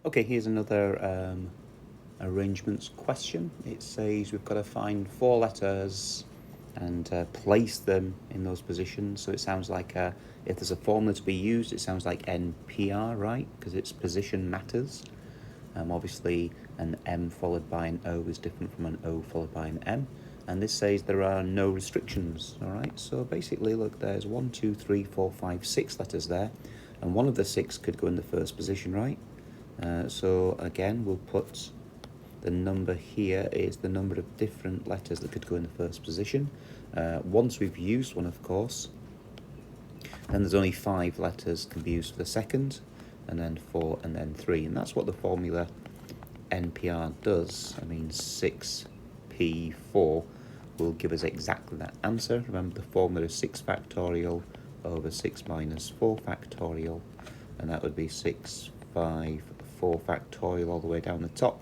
Okay, here's another arrangements question. It says we've got to find four letters and place them in those positions. So it sounds like if there's a formula to be used, it sounds like NPR, right? Because its position matters. Obviously, an M followed by an O is different from an O followed by an M. And this says there are no restrictions, all right? So basically, look, there's 1, 2, 3, 4, 5, 6 letters there. And one of the 6 could go in the first position, right? So again, we'll put the number here is the number of different letters that could go in the first position. Once we've used one, of course, then there's only 5 letters can be used for the second, and then 4, and then 3. And that's what the formula NPR does. I mean, 6P4 will give us exactly that answer. Remember, the formula is 6 factorial over 6 minus 4 factorial, and that would be 6, 5, 4 factorial all the way down the top.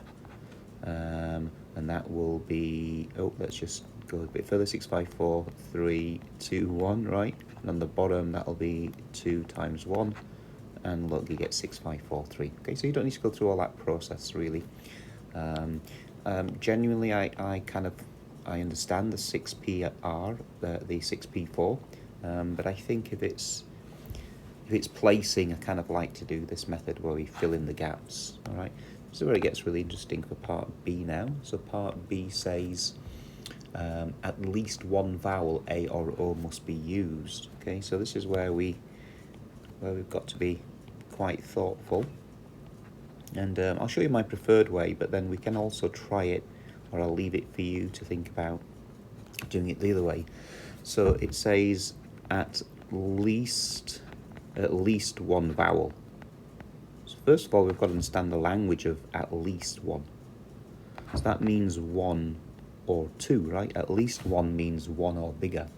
And that will be, let's just go a bit further, 6, 5, 4, 3, 2, 1, right? And on the bottom, that'll be 2 times 1. And look, you get 6, 5, 4, 3. Okay, so you don't need to go through all that process, really. Genuinely, I understand the 6PR, the 6P4, but I think if it's placing, I kind of like to do this method where we fill in the gaps, all right? This is where it gets really interesting for part B now. So part B says at least one vowel, A or O, must be used. Okay, so this is where we've got to be quite thoughtful. And I'll show you my preferred way, but then we can also try it, or I'll leave it for you to think about doing it the other way. So it says at least one vowel. So first of all, we've got to understand the language of at least one. So that means 1 or 2, right? At least 1 means 1 or bigger.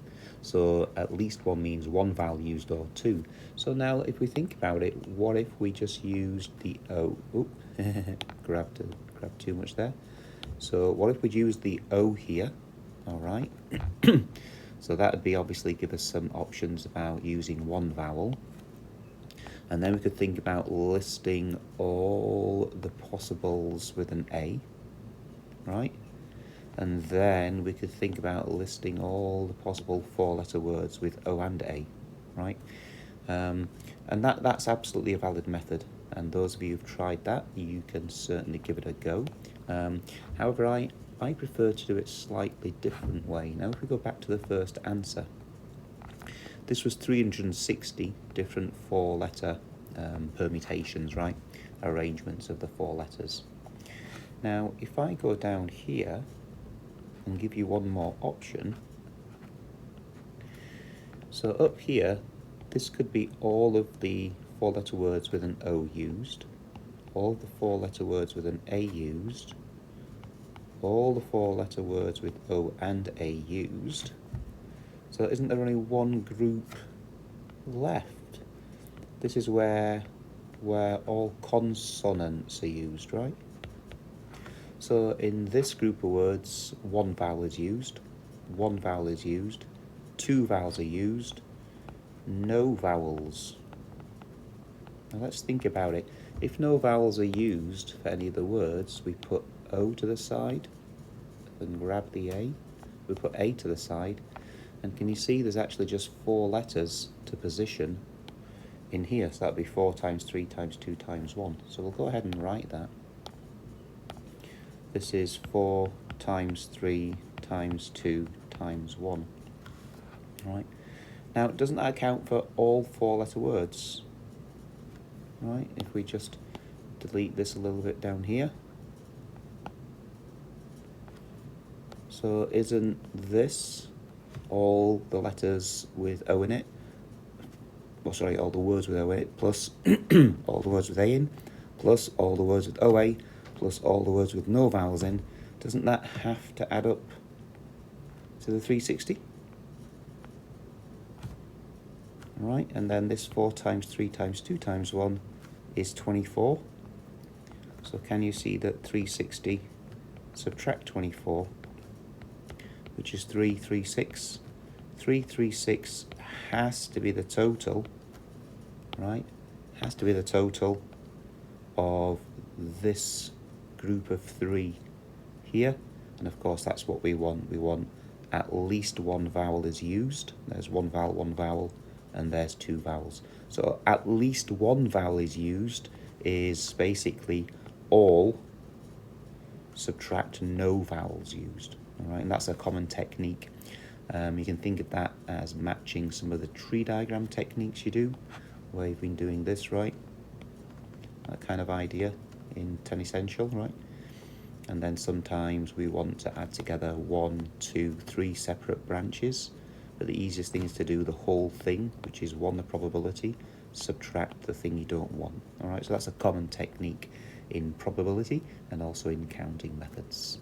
So at least 1 means 1 vowel used or 2. So now if we think about it, what if we just used the O? Grabbed too much there. So what if we used the O here? All right. So that would be obviously give us some options about using 1 vowel. And then we could think about listing all the possibles with an A, right? And then we could think about listing all the possible 4-letter words with O and A, right? And that's absolutely a valid method. And those of you who've tried that, you can certainly give it a go. However, I prefer to do it slightly different way. Now, if we go back to the first answer, this was 360 different 4-letter permutations, right? Arrangements of the 4 letters. Now, if I go down here and give you one more option, so up here, this could be all of the 4-letter words with an O used, all the 4-letter words with an A used, all the 4-letter words with O and A used. So isn't there only one group left? This is where all consonants are used, right? So in this group of words, 1 vowel is used, 1 vowel is used, 2 vowels are used, no vowels. Now let's think about it. If no vowels are used for any of the words, we put O to the side and grab the A. We put A to the side. And can you see there's actually just 4 letters to position in here? So that'd be 4 times 3 times 2 times 1. So we'll go ahead and write that. This is 4 times 3 times 2 times 1. Right. Now, doesn't that account for all 4-letter words? Right. If we just delete this a little bit down here. So isn't this all the letters with O in it? Well, sorry, all the words with O in it, plus all the words with A in, plus all the words with OA, plus all the words with no vowels in. Doesn't that have to add up to the 360? Right, and then this 4 times 3 times 2 times 1 is 24. So can you see that 360 subtract 24, which is 336. 336 has to be the total, right? Has to be the total of this group of 3 here, and of course that's what we want. We want at least one vowel is used. There's one vowel, and there's 2 vowels. So at least one vowel is used is basically all subtract no vowels used. All right, and that's a common technique. You can think of that as matching some of the tree diagram techniques you do, where you've been doing this, right? That kind of idea in 10 Essential, right? And then sometimes we want to add together 1, 2, 3 separate branches. But the easiest thing is to do the whole thing, which is 1, the probability, subtract the thing you don't want. All right, so that's a common technique in probability and also in counting methods.